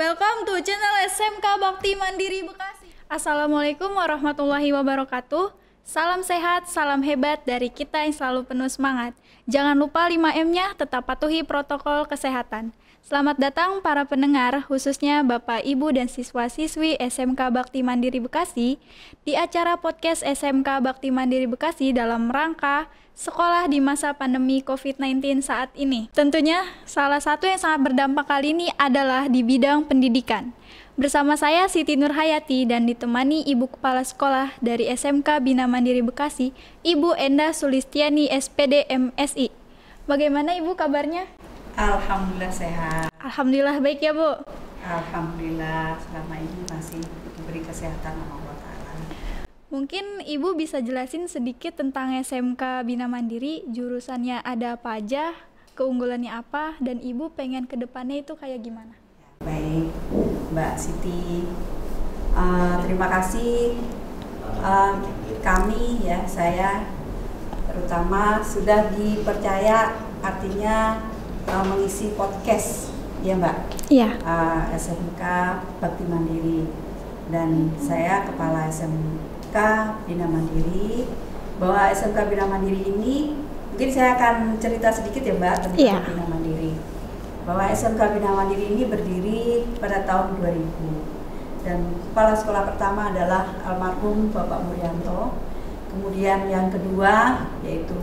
Welcome to channel SMK Bakti Mandiri Bekasi. Assalamualaikum warahmatullahi wabarakatuh. Salam sehat, salam hebat dari kita yang selalu penuh semangat. Jangan lupa 5M-nya, tetap patuhi protokol kesehatan. Selamat datang para pendengar, khususnya Bapak, Ibu, dan siswa-siswi SMK Bakti Mandiri Bekasi di acara podcast SMK Bakti Mandiri Bekasi dalam rangka sekolah di masa pandemi COVID-19 saat ini. Tentunya salah satu yang sangat berdampak kali ini adalah di bidang pendidikan. Bersama saya Siti Nurhayati dan ditemani Ibu Kepala Sekolah dari SMK Bina Mandiri Bekasi, Ibu Enda Sulistiani SPD MSI. Bagaimana Ibu kabarnya? Alhamdulillah sehat. Alhamdulillah baik ya Bu. Alhamdulillah selama ini masih diberi kesehatan sama Allah Ta'ala. Mungkin Ibu bisa jelasin sedikit tentang SMK Bina Mandiri, jurusannya ada apa aja, keunggulannya apa, dan Ibu pengen ke depannya itu kayak gimana? Baik, Mbak Siti, terima kasih kami ya, saya terutama sudah dipercaya artinya mengisi podcast ya Mbak. Iya. SMK Bakti Mandiri dan saya Kepala SMK Bina Mandiri. Bahwa SMK Bina Mandiri ini mungkin saya akan cerita sedikit ya Mbak tentang Bina Mandiri. Bahwa SMK Bina Mandiri ini berdiri pada tahun 2000 dan kepala sekolah pertama adalah almarhum Bapak Muryanto. Kemudian yang kedua yaitu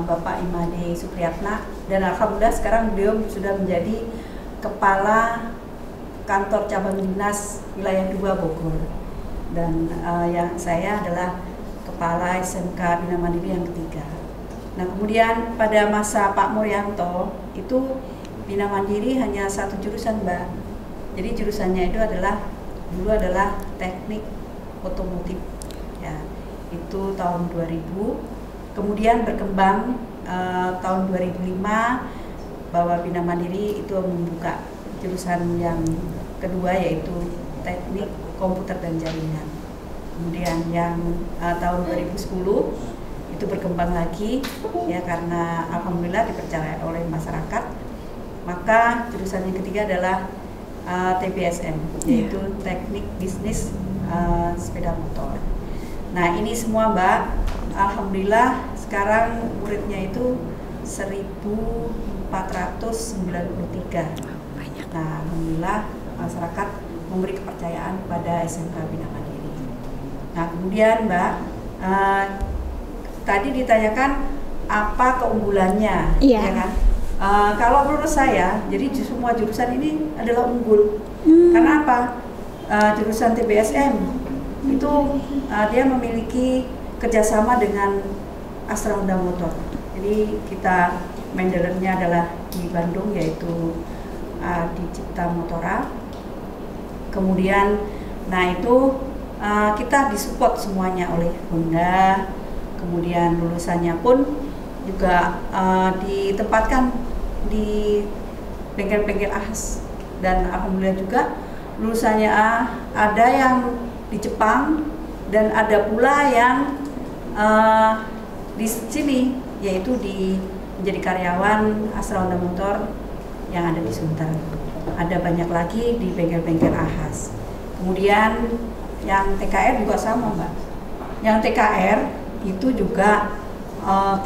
Bapak Imade Supriyatna, dan alhamdulillah sekarang beliau sudah menjadi kepala kantor cabang dinas wilayah 2 Bogor, dan yang saya adalah kepala SMK Bina Mandiri yang ketiga. Nah kemudian pada masa Pak Muryanto itu Bina Mandiri hanya satu jurusan Mbak. Jadi jurusannya itu dulu adalah teknik otomotif ya, itu tahun 2000. Kemudian berkembang tahun 2005 bahwa Bina Mandiri itu membuka jurusan yang kedua yaitu teknik komputer dan jaringan. Kemudian yang tahun 2010 itu berkembang lagi ya karena alhamdulillah dipercaya oleh masyarakat. Maka jurusan yang ketiga adalah TBSM yaitu teknik bisnis sepeda motor. Nah ini semua Mbak, alhamdulillah sekarang muridnya itu 1493. Nah alhamdulillah masyarakat memberi kepercayaan pada SMK Bina Mandiri. Nah kemudian Mbak, tadi ditanyakan apa keunggulannya, ya kan? Kalau menurut saya, jadi semua jurusan ini adalah unggul. Karena apa? Jurusan TBSM itu dia memiliki kerjasama dengan Astra Honda Motor. Jadi kita main dealernya adalah di Bandung yaitu di Cipta Motora. Kemudian, nah itu kita disupport semuanya oleh Honda. Kemudian lulusannya pun juga ditempatkan di bengkel-bengkel ahas, dan alhamdulillah juga lulusannya ada yang di Jepang dan ada pula yang di sini yaitu menjadi karyawan Astra Honda Motor yang ada di Sunter. Ada banyak lagi di bengkel-bengkel ahas. Kemudian yang TKR juga sama Mbak. Yang TKR itu juga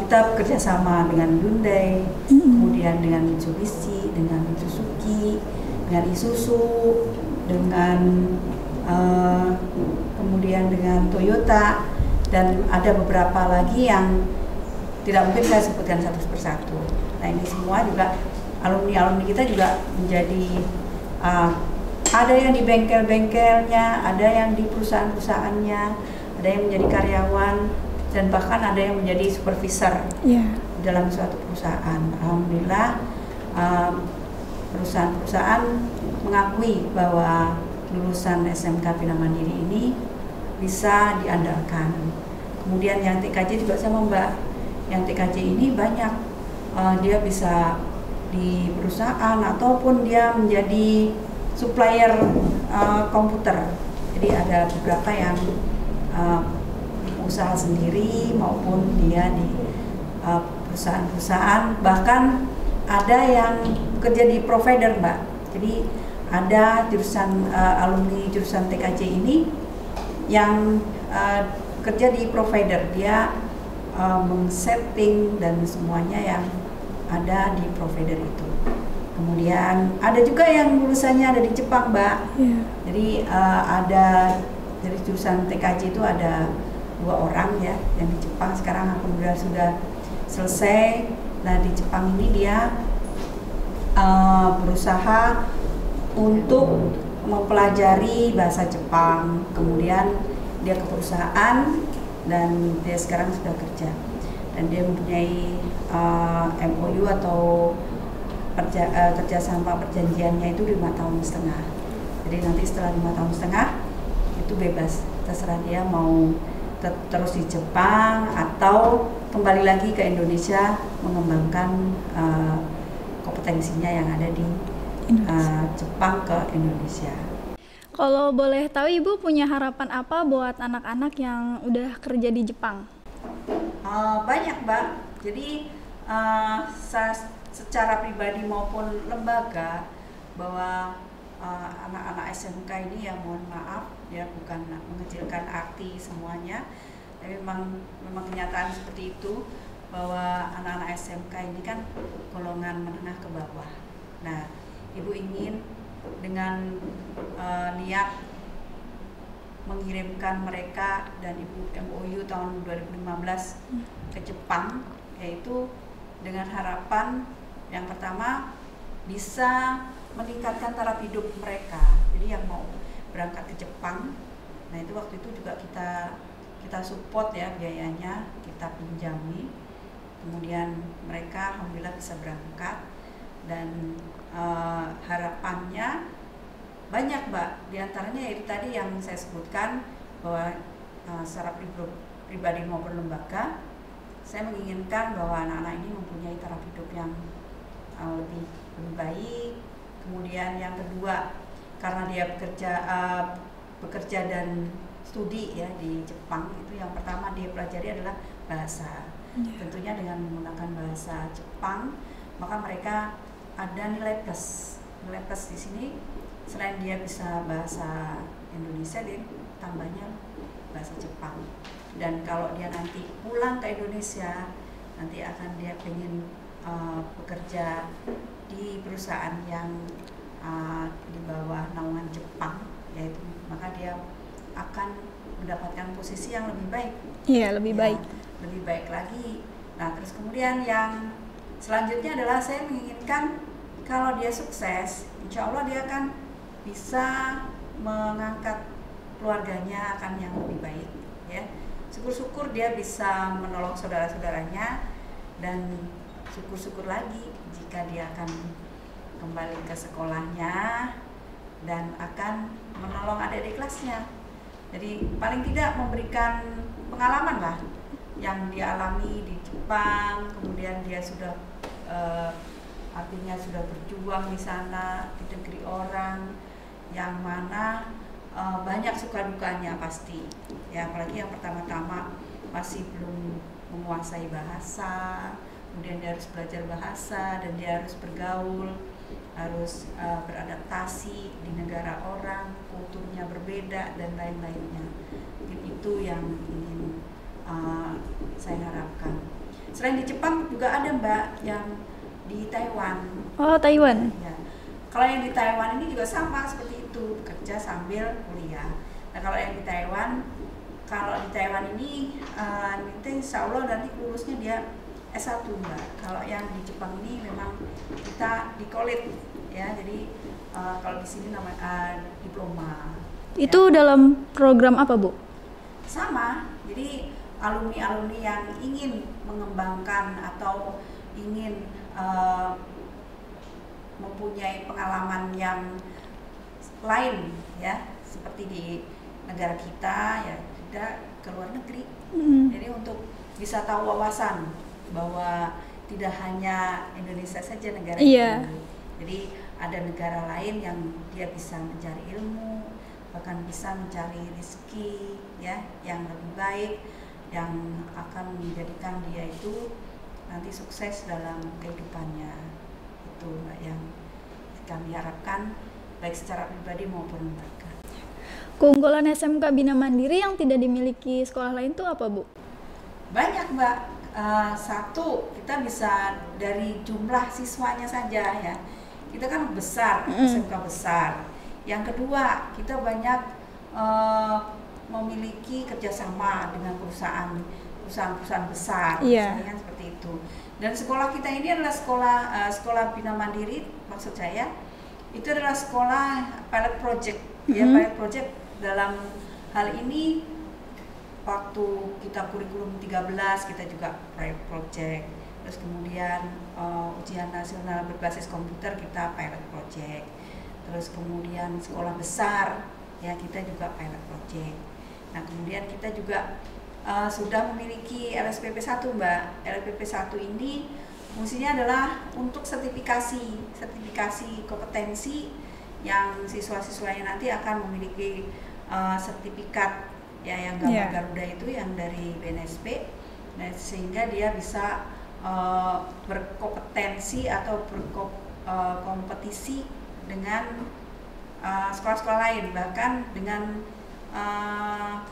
kita bekerja sama dengan Hyundai, kemudian dengan Mitsubishi, dengan Suzuki, dengan Isuzu, dengan kemudian dengan Toyota, dan ada beberapa lagi yang tidak mungkin saya sebutkan satu persatu. Nah ini semua juga alumni kita juga menjadi ada yang di bengkel-bengkelnya, ada yang di perusahaan-perusahaannya, ada yang menjadi karyawan, dan bahkan ada yang menjadi supervisor dalam suatu perusahaan. Alhamdulillah perusahaan-perusahaan mengakui bahwa lulusan SMK Bina Mandiri ini bisa diandalkan. Kemudian yang TKJ juga sama Mbak. Yang TKJ ini banyak dia bisa di perusahaan ataupun dia menjadi supplier komputer. Jadi ada beberapa yang usaha sendiri maupun dia di perusahaan-perusahaan, bahkan ada yang bekerja di provider Mbak. Jadi ada jurusan alumni jurusan TKJ ini yang kerja di provider, dia men-setting dan semuanya yang ada di provider itu. Kemudian ada juga yang lulusannya ada di Jepang, Mbak. Jadi ada dari jurusan TKJ itu ada 2 orang ya yang di Jepang, sekarang alhamdulillah sudah selesai. Nah di Jepang ini dia berusaha untuk mempelajari bahasa Jepang, kemudian dia ke perusahaan dan dia sekarang sudah kerja, dan dia mempunyai MOU atau kerjasama perjanjiannya itu 5,5 tahun. Jadi nanti setelah 5,5 tahun itu bebas, terserah dia mau terus di Jepang atau kembali lagi ke Indonesia mengembangkan kompetensinya yang ada di Jepang ke Indonesia. Kalau boleh tahu Ibu punya harapan apa buat anak-anak yang udah kerja di Jepang? Banyak, Mbak. Jadi secara pribadi maupun lembaga, bahwa anak-anak SMK ini ya mohon maaf ya, bukan mengecilkan arti semuanya, tapi memang kenyataan seperti itu, bahwa anak-anak SMK ini kan golongan menengah ke bawah. Nah, Ibu ingin dengan niat mengirimkan mereka dan Ibu MOU tahun 2015 ke Jepang, yaitu dengan harapan yang pertama bisa meningkatkan taraf hidup mereka. Jadi yang mau berangkat ke Jepang, nah itu waktu itu juga kita support ya biayanya, kita pinjami, kemudian mereka alhamdulillah bisa berangkat. Dan harapannya banyak, Mbak, diantaranya itu tadi yang saya sebutkan, bahwa secara pribadi maupun lembaga saya menginginkan bahwa anak-anak ini mempunyai taraf hidup yang lebih baik. Kemudian yang kedua, karena dia bekerja dan studi ya di Jepang, itu yang pertama dia pelajari adalah bahasa. Tentunya dengan menggunakan bahasa Jepang, maka mereka ada nilai plus di sini. Selain dia bisa bahasa Indonesia, dia tambahnya bahasa Jepang. Dan kalau dia nanti pulang ke Indonesia, nanti akan dia pengen bekerja di perusahaan yang di bawah naungan Jepang, yaitu maka dia akan mendapatkan posisi yang lebih baik. Iya, lebih baik. Lebih baik lagi. Nah, terus kemudian yang selanjutnya adalah saya menginginkan kalau dia sukses, insya Allah dia akan bisa mengangkat keluarganya akan yang lebih baik ya. Syukur-syukur dia bisa menolong saudara-saudaranya, dan syukur-syukur lagi jika dia akan kembali ke sekolahnya dan akan menolong adik-adik kelasnya. Jadi paling tidak memberikan pengalaman lah yang dia alami di Jepang, kemudian dia sudah artinya sudah berjuang di sana, di negeri orang yang mana banyak suka dukanya pasti ya, apalagi yang pertama-tama masih belum menguasai bahasa, kemudian dia harus belajar bahasa dan dia harus bergaul, harus beradaptasi di negara orang, kulturnya berbeda dan lain-lainnya. Itu yang ingin saya harapkan. Selain di Jepang juga ada, Mbak, yang di Taiwan. Oh, Taiwan. Ya. Kalau yang di Taiwan ini juga sama seperti itu, bekerja sambil kuliah. Nah, kalau yang di Taiwan, ini insya Allah nanti lulusnya dia S1, Mbak. Kalau yang di Jepang ini memang kita di college ya, jadi kalau di sini namanya diploma. Itu ya. Dalam program apa, Bu? Sama, jadi alumni-alumni yang ingin mengembangkan atau ingin mempunyai pengalaman yang lain ya, seperti di negara kita ya, tidak ke luar negeri. Jadi untuk bisa tahu wawasan bahwa tidak hanya Indonesia saja negara ini. Jadi ada negara lain yang dia bisa mencari ilmu, bahkan bisa mencari rezeki ya yang lebih baik, yang akan menjadikan dia itu nanti sukses dalam kehidupannya. Itu Mbak yang kami harapkan baik secara pribadi maupun lembaga. Keunggulan SMK Bina Mandiri yang tidak dimiliki sekolah lain itu apa, Bu? Banyak, Mbak. Satu, kita bisa dari jumlah siswanya saja ya. Kita kan besar, SMK besar. Yang kedua, kita banyak memiliki kerjasama dengan perusahaan-perusahaan besar, misalnya seperti itu. Dan sekolah kita ini adalah sekolah Bina Mandiri, maksud saya itu adalah sekolah pilot project. Ya, pilot project dalam hal ini waktu kita kurikulum 13 kita juga pilot project. Terus kemudian ujian nasional berbasis komputer kita pilot project. Terus kemudian sekolah besar ya kita juga pilot project. Nah, kemudian kita juga sudah memiliki LSPP 1, Mbak. LSPP 1 ini fungsinya adalah untuk sertifikasi kompetensi yang siswa-siswanya nanti akan memiliki sertifikat ya yang gambar Garuda itu yang dari BNSP. Nah, sehingga dia bisa berkompetensi atau berkompetisi dengan sekolah-sekolah lain, bahkan dengan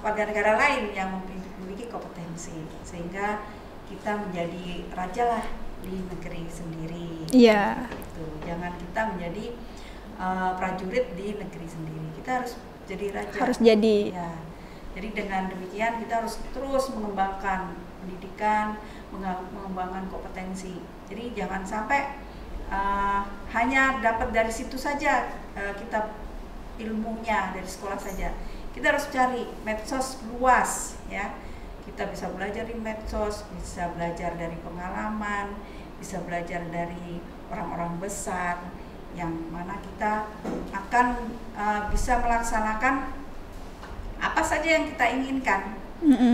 warga negara lain yang memiliki kompetensi, sehingga kita menjadi raja lah di negeri sendiri. Iya. Gitu. Jangan kita menjadi prajurit di negeri sendiri. Kita harus jadi raja. Harus jadi. Ya. Jadi dengan demikian kita harus terus mengembangkan pendidikan, mengembangkan kompetensi. Jadi jangan sampai hanya dapat dari situ saja kita ilmunya dari sekolah saja. Kita harus cari medsos luas ya. Kita bisa belajar di medsos, bisa belajar dari pengalaman, bisa belajar dari orang-orang besar yang mana kita akan bisa melaksanakan apa saja yang kita inginkan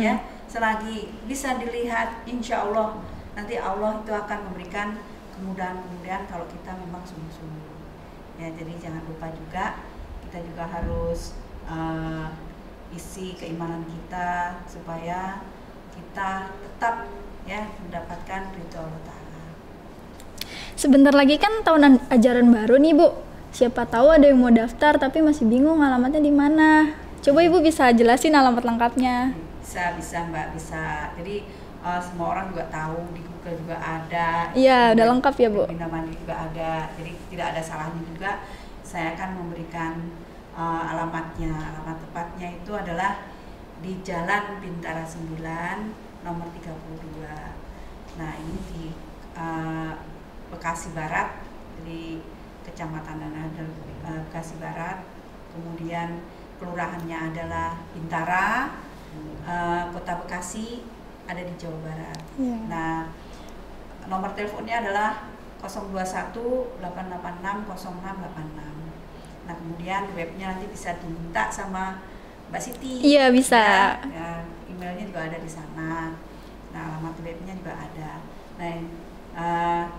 ya, selagi bisa dilihat, insya Allah nanti Allah itu akan memberikan kemudahan-kemudahan kalau kita memang sungguh-sungguh ya. Jadi jangan lupa juga kita juga harus isi keimanan kita supaya kita tetap ya mendapatkan ridho Allah Ta'ala. Sebentar lagi kan tahun ajaran baru nih, Bu. Siapa tahu ada yang mau daftar tapi masih bingung alamatnya di mana. Coba Ibu bisa jelasin alamat lengkapnya. Bisa Mbak, bisa. Jadi semua orang juga tahu, di Google juga ada. Iya, udah lengkap ya, Bu. Bina Mandiri juga ada. Jadi tidak ada salahnya juga saya akan memberikan alamatnya. Alamat tepatnya itu adalah di Jalan Bintara 9 nomor 32. Nah, ini di Bekasi Barat, di Kecamatan Danadel, Bekasi Barat. Kemudian kelurahannya adalah Bintara, Kota Bekasi ada di Jawa Barat. Nah, nomor teleponnya adalah 021 886 0686. Nah, kemudian webnya nanti bisa diminta sama Mbak Siti. Iya, bisa. Ya, emailnya juga ada di sana. Nah, alamat webnya juga ada. Nah,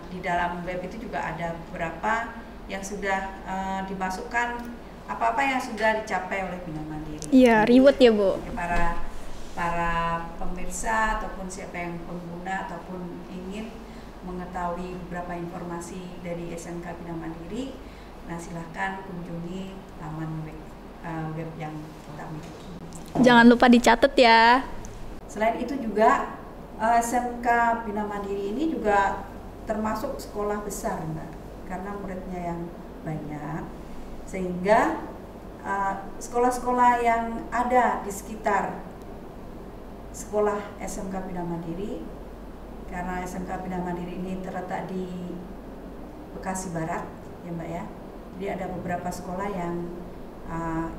di dalam web itu juga ada beberapa yang sudah dimasukkan apa-apa yang sudah dicapai oleh Bina Mandiri. Iya, reward ya, Bu. Para pemirsa ataupun siapa yang pengguna ataupun ingin mengetahui beberapa informasi dari SMK Bina Mandiri, nah silahkan kunjungi laman web yang kita miliki. Jangan lupa dicatat ya. Selain itu juga SMK Bina Mandiri ini juga termasuk sekolah besar, Mbak, karena muridnya yang banyak, sehingga sekolah-sekolah yang ada di sekitar sekolah SMK Bina Mandiri, karena SMK Bina Mandiri ini terletak di Bekasi Barat ya Mbak ya, jadi ada beberapa sekolah yang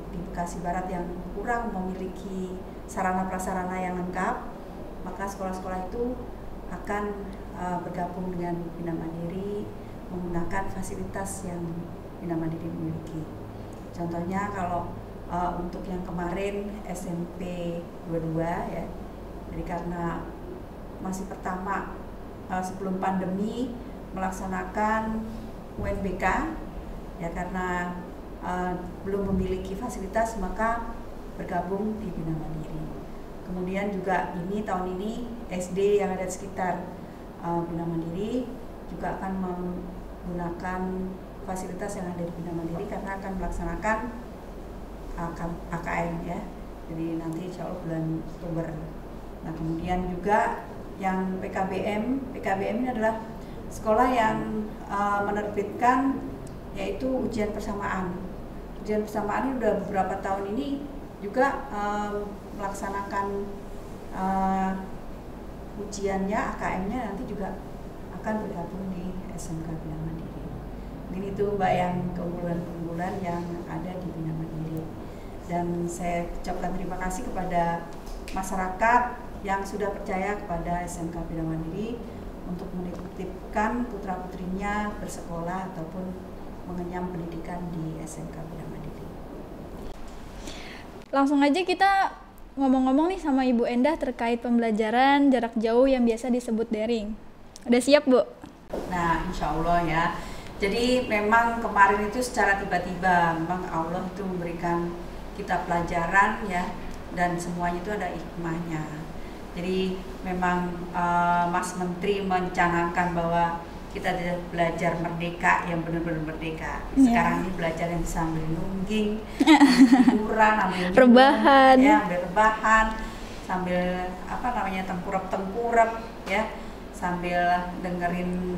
di Bekasi Barat yang kurang memiliki sarana prasarana yang lengkap, maka sekolah-sekolah itu akan bergabung dengan Bina Mandiri menggunakan fasilitas yang Bina Mandiri miliki. Contohnya kalau untuk yang kemarin SMP 22 ya, jadi karena masih pertama sebelum pandemi melaksanakan UNBK ya, karena belum memiliki fasilitas maka bergabung di Bina Mandiri. Kemudian juga tahun ini SD yang ada di sekitar Bina Mandiri juga akan menggunakan fasilitas yang ada di Bina Mandiri karena akan melaksanakan AKM ya. Jadi nanti insya Allah bulan Oktober. Nah kemudian juga yang PKBM ini adalah sekolah yang menerbitkan yaitu ujian persamaan. Ujian persamaan ini udah beberapa tahun ini juga melaksanakan ujiannya, AKM-nya nanti juga akan bergabung di SMK Bina Mandiri. Mungkin itu Mbak yang keunggulan-keunggulan yang ada di Bina Mandiri. Dan saya ucapkan terima kasih kepada masyarakat yang sudah percaya kepada SMK Bina Mandiri untuk menitipkan putra-putrinya bersekolah ataupun mengenyam pendidikan di SMK Bina Mandiri. Langsung aja kita ngomong-ngomong nih sama Ibu Endah terkait pembelajaran jarak jauh yang biasa disebut daring. Udah siap, Bu? Nah, insya Allah ya. Jadi memang kemarin itu secara tiba-tiba memang Allah itu memberikan kita pelajaran ya, dan semuanya itu ada hikmahnya. Jadi memang Mas Menteri mencanangkan bahwa kita belajar merdeka yang benar-benar merdeka. Sekarang ini belajar yang sambil nungging, hiburan, ambil rebahan, ya, ambil rebahan, sambil tengkurap ya, sambil dengerin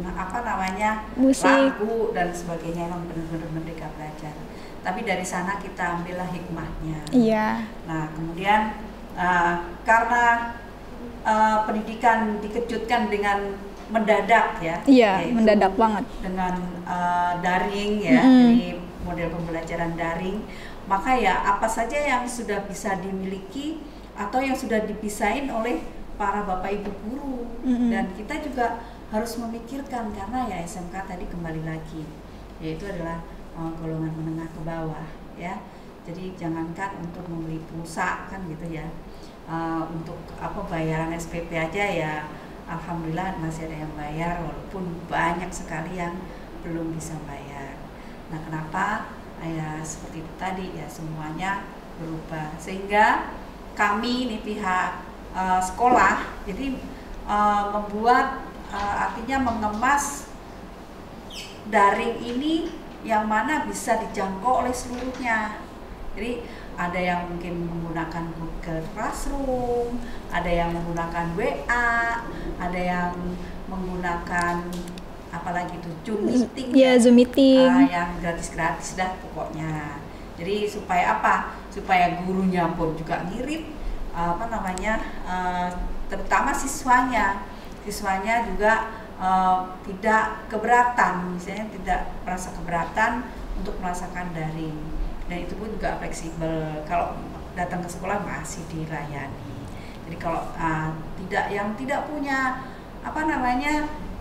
musik, lagu dan sebagainya. Emang benar-benar merdeka belajar. Tapi dari sana kita ambillah hikmahnya. Iya. Nah kemudian karena pendidikan dikejutkan dengan mendadak ya. Iya, mendadak banget. Dengan daring ya, jadi model pembelajaran daring. Maka ya apa saja yang sudah bisa dimiliki atau yang sudah dipisahin oleh para bapak ibu guru, dan kita juga harus memikirkan karena ya SMK tadi kembali lagi yaitu adalah golongan menengah ke bawah ya. Jadi jangankan untuk membeli pulsa kan gitu ya, untuk bayaran SPP aja ya alhamdulillah masih ada yang bayar, walaupun banyak sekali yang belum bisa bayar. Nah kenapa? Ya seperti itu tadi ya, semuanya berubah sehingga kami nih pihak sekolah jadi membuat artinya mengemas daring ini yang mana bisa dijangkau oleh seluruhnya. Jadi ada yang mungkin menggunakan Google Classroom, ada yang menggunakan WA, ada yang menggunakan apalagi itu Zoom meeting ya, Zoom meeting yang gratis-gratis dah pokoknya. Jadi supaya apa? Supaya gurunya pun juga ngirit terutama siswanya juga tidak keberatan, misalnya tidak merasa keberatan untuk merasakan daring, dan itu pun juga fleksibel. Kalau datang ke sekolah masih dilayani. Jadi kalau tidak punya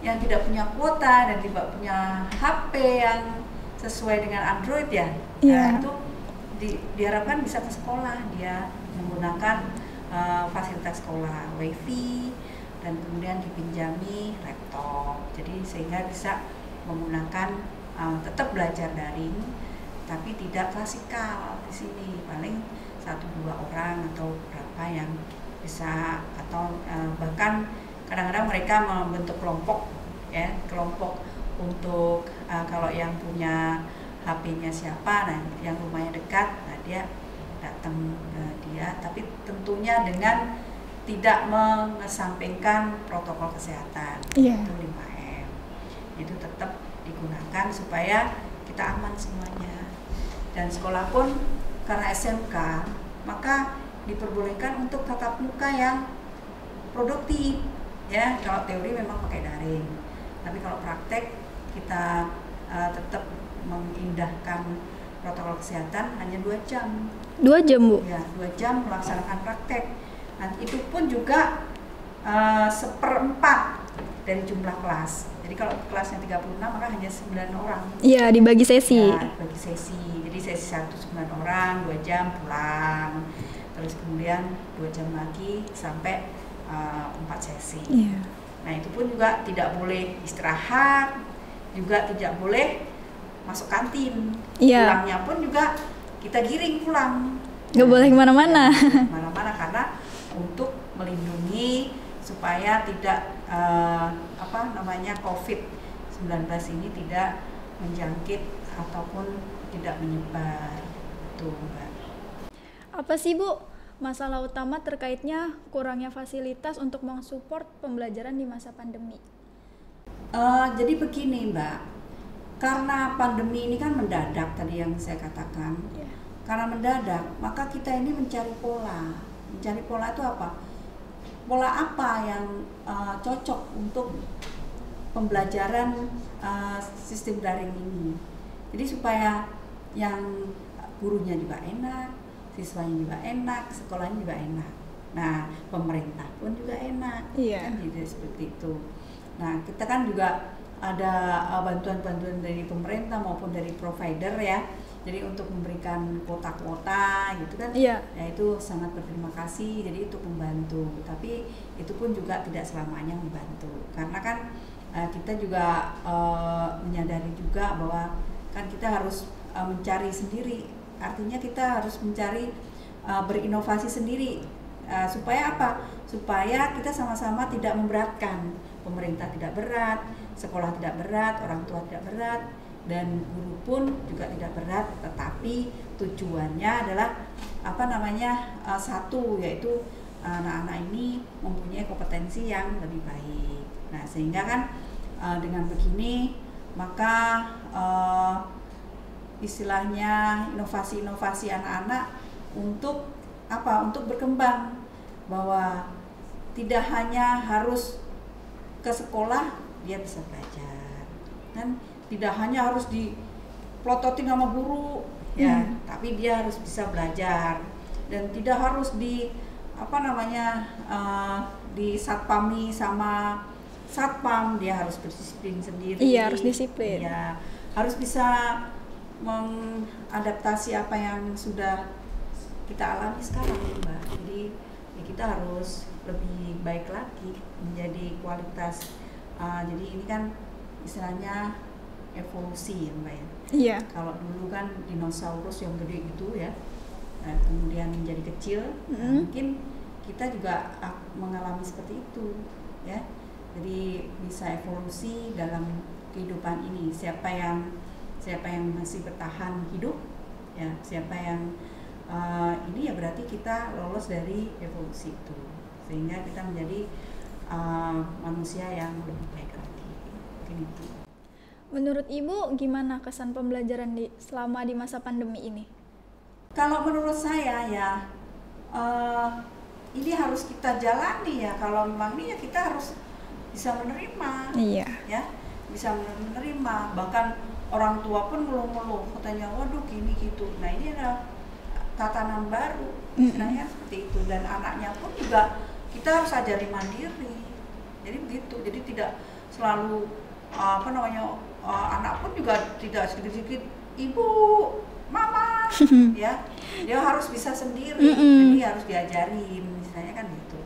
yang tidak punya kuota dan tidak punya HP yang sesuai dengan Android ya, nah, itu diharapkan bisa ke sekolah, dia menggunakan fasilitas sekolah, wifi, dan kemudian dipinjami laptop. Jadi sehingga bisa menggunakan tetap belajar daring, tapi tidak klasikal di sini. Paling 1-2 orang atau berapa yang bisa, atau bahkan kadang-kadang mereka membentuk kelompok ya, kelompok untuk kalau yang punya HP-nya siapa, nah yang rumahnya dekat, nah dia datang dia, tapi tentunya dengan tidak mengesampingkan protokol kesehatan, itu 5M itu tetap digunakan supaya kita aman semuanya. Dan sekolah pun karena SMK maka diperbolehkan untuk tatap muka yang produktif ya. Kalau teori memang pakai daring, tapi kalau praktek kita tetap mengindahkan protokol kesehatan hanya 2 jam. 2 jam, Bu? Ya, 2 jam melaksanakan praktek. Nah, itu pun juga 1/4 dari jumlah kelas. Jadi kalau kelasnya 36 maka hanya 9 orang. Iya, dibagi sesi. Ya, dibagi sesi. Jadi sesi 1 9 orang, 2 jam pulang. Terus kemudian 2 jam lagi sampai 4 sesi. Iya. Nah, itu pun juga tidak boleh istirahat, juga tidak boleh masuk kantin. Pulangnya pun juga kita giring pulang. Nggak boleh kemana-mana. Kemana-mana karena untuk melindungi supaya tidak COVID-19 ini tidak menjangkit ataupun tidak menyebar. Tuh, Mbak. Apa sih Bu masalah utama terkaitnya kurangnya fasilitas untuk mensupport pembelajaran di masa pandemi? Jadi begini Mbak, karena pandemi ini kan mendadak tadi yang saya katakan. Karena mendadak, maka kita ini mencari pola. Mencari pola itu apa? Pola apa yang cocok untuk pembelajaran sistem daring ini. Jadi supaya yang gurunya juga enak, siswanya juga enak, sekolahnya juga enak. Nah, pemerintah pun juga enak. Kan jadi seperti itu. Nah, kita kan juga ada bantuan-bantuan dari pemerintah maupun dari provider ya. Jadi untuk memberikan kuota-kuota gitu kan, ya itu sangat berterima kasih. Jadi itu membantu. Tapi itu pun juga tidak selamanya membantu. Karena kan kita juga menyadari juga bahwa kan kita harus mencari sendiri. Artinya kita harus mencari berinovasi sendiri. Supaya apa? Supaya kita sama-sama tidak memberatkan. Pemerintah tidak berat, sekolah tidak berat, orang tua tidak berat, dan guru pun juga tidak berat. Tetapi tujuannya adalah satu, yaitu anak-anak ini mempunyai kompetensi yang lebih baik. Nah, sehingga kan dengan begini maka istilahnya inovasi-inovasi anak-anak untuk apa? Untuk berkembang, bahwa tidak hanya harus ke sekolah dia bisa belajar, dan tidak hanya harus diplototin sama guru ya, tapi dia harus bisa belajar, dan tidak harus di satpami sama satpam, dia harus berdisiplin sendiri. Iya, harus disiplin. Ya, harus bisa mengadaptasi apa yang sudah kita alami sekarang, Mbak. Jadi kita harus lebih baik lagi menjadi kualitas. Jadi ini kan istilahnya evolusi ya Mbak ya. Iya. Kalau dulu kan dinosaurus yang gede gitu ya, kemudian menjadi kecil. Mungkin kita juga mengalami seperti itu ya. Jadi bisa evolusi dalam kehidupan ini. Siapa yang masih bertahan hidup ya, siapa yang ini ya berarti kita lolos dari evolusi itu, sehingga kita menjadi manusia yang lebih baik lagi. Mungkin itu. Menurut Ibu gimana kesan pembelajaran selama di masa pandemi ini? Kalau menurut saya ya ini harus kita jalani ya. Kalau memang ini ya kita harus bisa menerima. Iya. Ya, bisa menerima. Bahkan orang tua pun ngeluh-ngeluh, katanya waduh gini gitu. Nah ini adalah tatanan baru, istilahnya seperti itu. Dan anaknya pun juga kita harus ajari mandiri. Jadi begitu. Jadi tidak selalu anak pun juga tidak sedikit-sedikit ibu, mama, ya. Dia harus bisa sendiri. Jadi harus diajarin, misalnya kan gitu.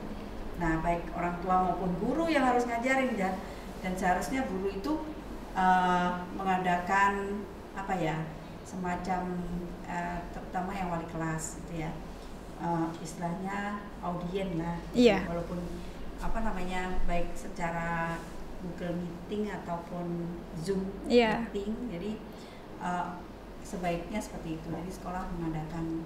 Nah, baik orang tua maupun guru yang harus ngajarin, dan seharusnya guru itu mengadakan semacam terutama yang wali kelas gitu ya, istilahnya audien lah. Iya. Walaupun baik secara Google Meeting ataupun Zoom meeting. Jadi sebaiknya seperti itu. Jadi sekolah mengadakan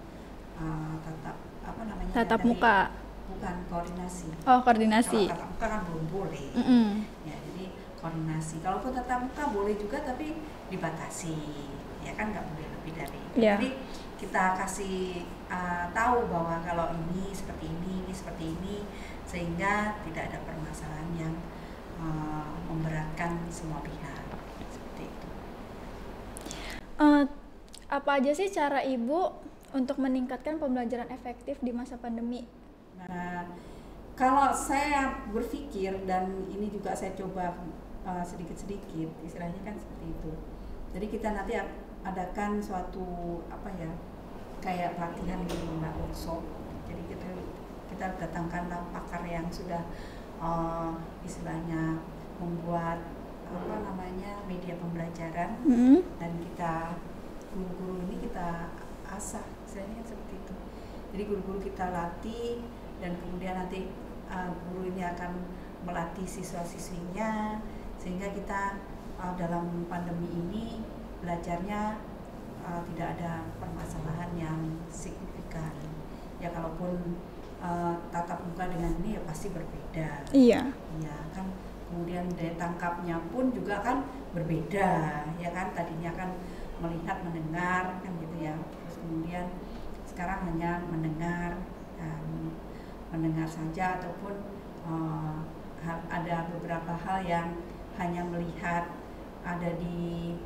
tatap muka. Bukan, koordinasi. Oh, koordinasi. Kalau tatap muka kan belum boleh. Ya, jadi koordinasi. Kalaupun tatap muka boleh juga, tapi dibatasi. Ya kan nggak boleh lebih dari itu. Jadi kita kasih tahu bahwa kalau ini seperti ini seperti ini, sehingga tidak ada permasalahan yang memberatkan semua pihak. Seperti itu. Apa aja sih cara Ibu untuk meningkatkan pembelajaran efektif di masa pandemi? Nah, kalau saya berpikir, dan ini juga saya coba sedikit-sedikit, istilahnya kan seperti itu. Jadi kita nanti adakan suatu kayak pelatihan di workshop. Jadi kita datangkanlah pakar yang sudah istilahnya membuat media pembelajaran, dan kita guru-guru ini kita asah, istilahnya seperti itu. Jadi guru-guru kita latih, dan kemudian nanti guru ini akan melatih siswa-siswinya, sehingga kita dalam pandemi ini belajarnya tidak ada permasalahan yang signifikan. Ya kalaupun tatap muka dengan ini ya pasti berbeda. Iya. Iya kan. Kemudian daya tangkapnya pun juga kan berbeda, ya kan. Tadinya kan melihat, mendengar kan gitu ya. Terus kemudian sekarang hanya mendengar saja, ataupun ada beberapa hal yang hanya melihat ada di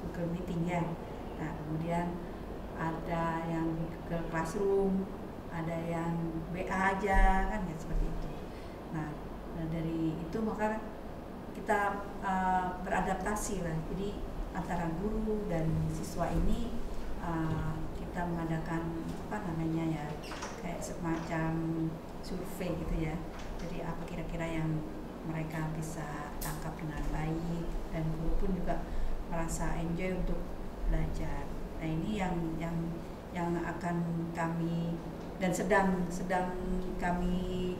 Google Meeting ya. Nah kemudian ada yang di Google Classroom, ada yang WA aja kan ya, seperti itu. Nah dari itu maka kita beradaptasi lah. Jadi antara guru dan siswa ini kita mengadakan kayak semacam survei gitu ya. Jadi apa kira-kira yang mereka bisa tangkap dengan baik, dan guru pun juga merasa enjoy untuk belajar. Nah ini yang akan kami dan sedang kami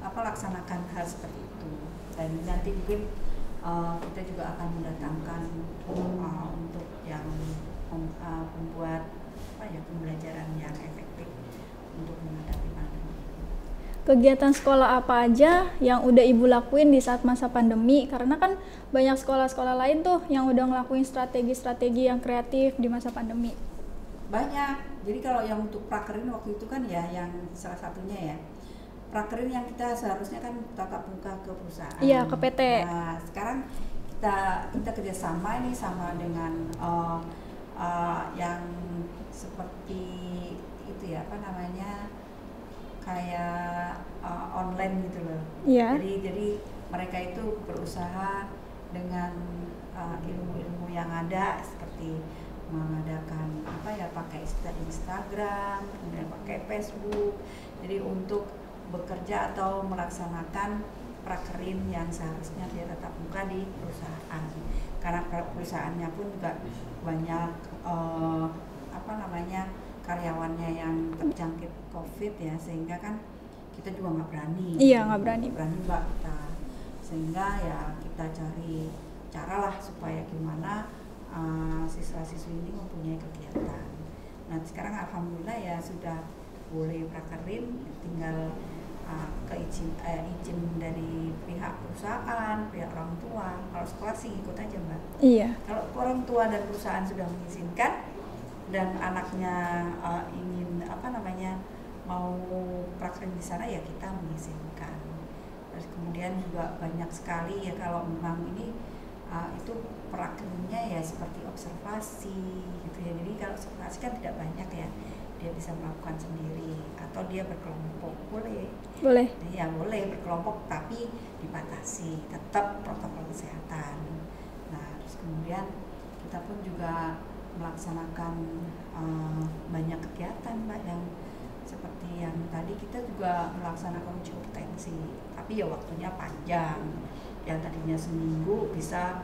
laksanakan hal seperti itu. Dan nanti mungkin kita juga akan mendatangkan untuk yang membuat pembelajaran yang efektif untuk menghadapi pandemi. Kegiatan sekolah apa aja yang udah Ibu lakuin di saat masa pandemi? Karena kan banyak sekolah-sekolah lain tuh yang udah ngelakuin strategi-strategi yang kreatif di masa pandemi. Banyak. Jadi kalau yang untuk prakerin waktu itu kan ya, yang salah satunya ya, prakerin yang kita seharusnya kan tatap muka ke perusahaan. Iya, ke PT. Nah, sekarang kita kerjasama ini sama dengan yang seperti itu ya, kayak online gitu loh. Iya. Jadi mereka itu berusaha dengan ilmu-ilmu yang ada, seperti mengadakan pakai Instagram, kemudian pakai Facebook. Jadi untuk bekerja atau melaksanakan prakerin yang seharusnya dia tatap muka di perusahaan, karena perusahaannya pun juga banyak karyawannya yang terjangkit COVID ya, sehingga kan kita juga nggak berani. Iya, nggak berani Mbak kita, sehingga ya kita cari cara lah supaya gimana siswa-siswi ini mempunyai kegiatan. Nah sekarang alhamdulillah ya sudah boleh prakerin, tinggal izin dari pihak perusahaan, pihak orang tua. Kalau sekolah sih ikut aja Mbak. Iya. Kalau orang tua dan perusahaan sudah mengizinkan dan anaknya ingin mau prakerin di sana, ya kita mengizinkan. Terus kemudian juga banyak sekali ya kalau memang ini itu prakerinnya ya seperti observasi gitu ya. Jadi kalau observasi kan tidak banyak ya, dia bisa melakukan sendiri atau dia berkelompok, boleh ya, boleh berkelompok tapi dibatasi, tetap protokol kesehatan. Nah terus kemudian kita pun juga melaksanakan banyak kegiatan Mbak, yang seperti yang tadi kita juga melaksanakan uji kompetensi, tapi ya waktunya panjang, yang tadinya seminggu bisa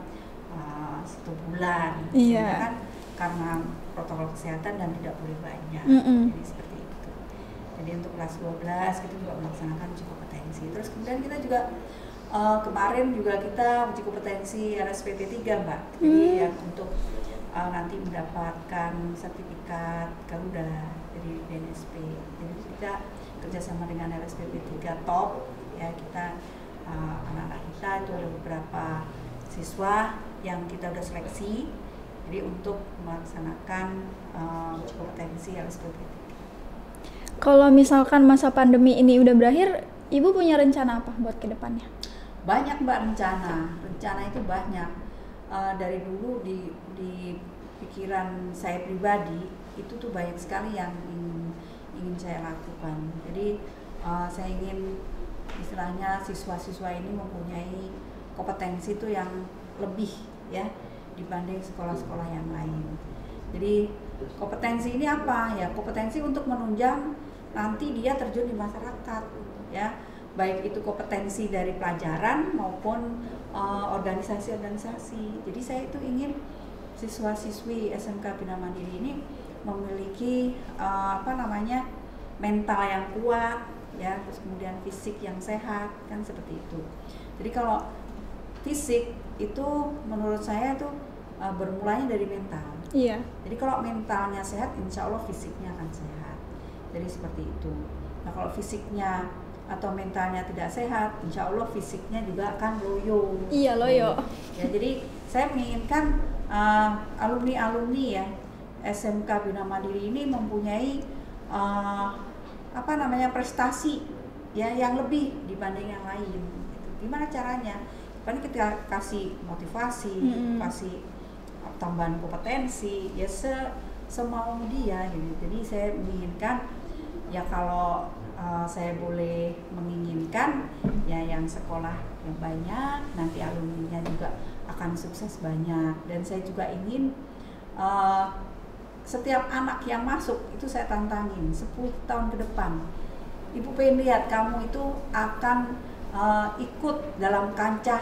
1 bulan. Iya. Kan karena protokol kesehatan dan tidak boleh banyak. Jadi seperti itu. Jadi untuk kelas 12 kita juga melaksanakan uji kompetensi. Terus kemudian kita juga kemarin juga kita uji kompetensi LSPP 3 Mbak. Jadi yang untuk nanti mendapatkan sertifikat Garuda dari BNSP. Jadi kita kerjasama dengan LSPP 3 top ya, kita anak-anak kita itu ada beberapa siswa yang kita udah seleksi, jadi untuk melaksanakan uji kompetensi LSPP 3. Kalau misalkan masa pandemi ini udah berakhir, Ibu punya rencana apa buat kedepannya? Banyak Mbak, rencana itu banyak. Dari dulu di pikiran saya pribadi itu tuh banyak sekali yang ingin saya lakukan. Jadi saya ingin istilahnya siswa-siswa ini mempunyai kompetensi itu yang lebih ya dibanding sekolah-sekolah yang lain. Jadi kompetensi ini apa ya? Kompetensi untuk menunjang nanti dia terjun di masyarakat ya, baik itu kompetensi dari pelajaran maupun organisasi-organisasi. Jadi saya itu ingin siswa-siswi SMK Bina Mandiri ini memiliki mental yang kuat ya, terus kemudian fisik yang sehat, kan seperti itu. Jadi kalau fisik itu menurut saya itu bermulanya dari mental. Iya. Jadi kalau mentalnya sehat, insya Allah fisiknya akan sehat. Jadi seperti itu. Nah kalau fisiknya atau mentalnya tidak sehat, insya Allah fisiknya juga akan loyo. Iya, loyo. Ya, jadi saya menginginkan alumni-alumni ya SMK Bina Mandiri ini mempunyai prestasi ya yang lebih dibanding yang lain. Gimana caranya? Kan kita kasih motivasi, kasih tambahan kompetensi, ya semau dia gitu. Jadi saya menginginkan ya kalau saya boleh menginginkan ya yang sekolah yang banyak, nanti alumninya juga akan sukses banyak. Dan saya juga ingin setiap anak yang masuk itu saya tantangin 10 tahun ke depan. Ibu pengen lihat kamu itu akan ikut dalam kancah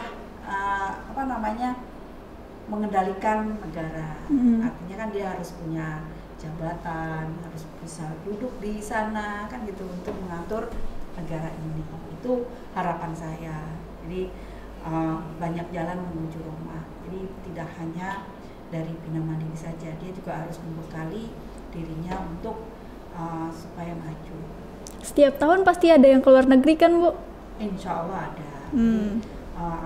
mengendalikan negara. Artinya kan dia harus punya jabatan, harus bisa duduk di sana kan gitu untuk mengatur negara ini. Itu harapan saya. Jadi banyak jalan menuju Roma. Jadi tidak hanya dari Bina Mandiri saja, dia juga harus membekali dirinya untuk supaya maju. Setiap tahun pasti ada yang keluar negeri kan, Bu? Insya Allah ada.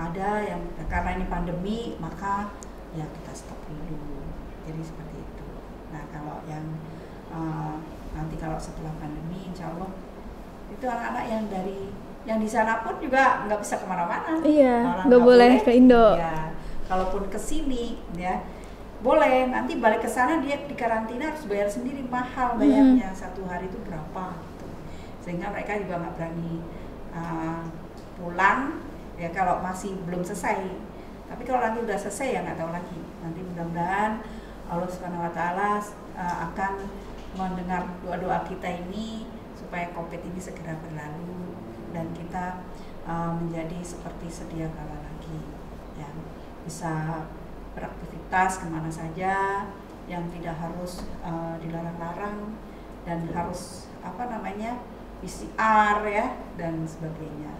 Ada yang karena ini pandemi maka ya kita stop dulu. Jadi seperti itu. Nah kalau yang nanti kalau setelah pandemi, insya Allah itu anak-anak yang di sana pun juga nggak bisa kemana-mana. Iya, nggak boleh ke Indo. Ya, kalaupun ke sini ya boleh, nanti balik ke sana dia di karantina harus bayar sendiri, mahal bayarnya, 1 hari itu berapa gitu. Sehingga mereka juga nggak berani pulang ya kalau masih belum selesai. Tapi kalau nanti udah selesai ya nggak tahu lagi. Nanti mudah-mudahan Allah Subhanahu Wa Taala akan mendengar doa-doa kita ini supaya COVID ini segera berlalu dan kita menjadi seperti sedia kala lagi, ya bisa beraktivitas kemana saja yang tidak harus dilarang-larang dan harus PCR ya dan sebagainya.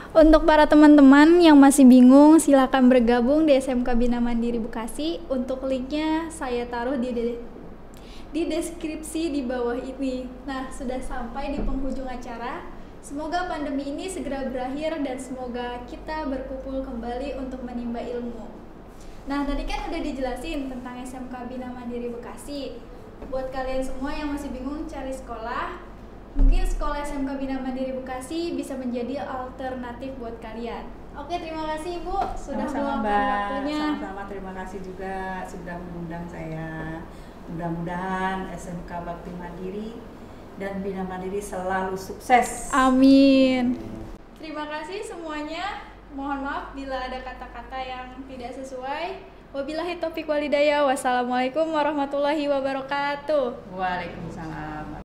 Untuk para teman-teman yang masih bingung, silakan bergabung di SMK Bina Mandiri Bekasi. Untuk linknya saya taruh di deskripsi di bawah ini. Nah, sudah sampai di penghujung acara. Semoga pandemi ini segera berakhir dan semoga kita berkumpul kembali untuk menimba ilmu. Nah, tadi kan udah dijelasin tentang SMK Bina Mandiri Bekasi. Buat kalian semua yang masih bingung cari sekolah, mungkin sekolah SMK Bina Mandiri Bekasi bisa menjadi alternatif buat kalian. Oke, terima kasih Ibu sudah meluangkan waktunya. Sama-sama, terima kasih juga sudah mengundang saya. Mudah-mudahan SMK Bakti Mandiri dan Bina Mandiri selalu sukses. Amin. Terima kasih semuanya. Mohon maaf bila ada kata-kata yang tidak sesuai. Wabillahi taufiq walhidayah. Wassalamualaikum warahmatullahi wabarakatuh. Waalaikumsalam.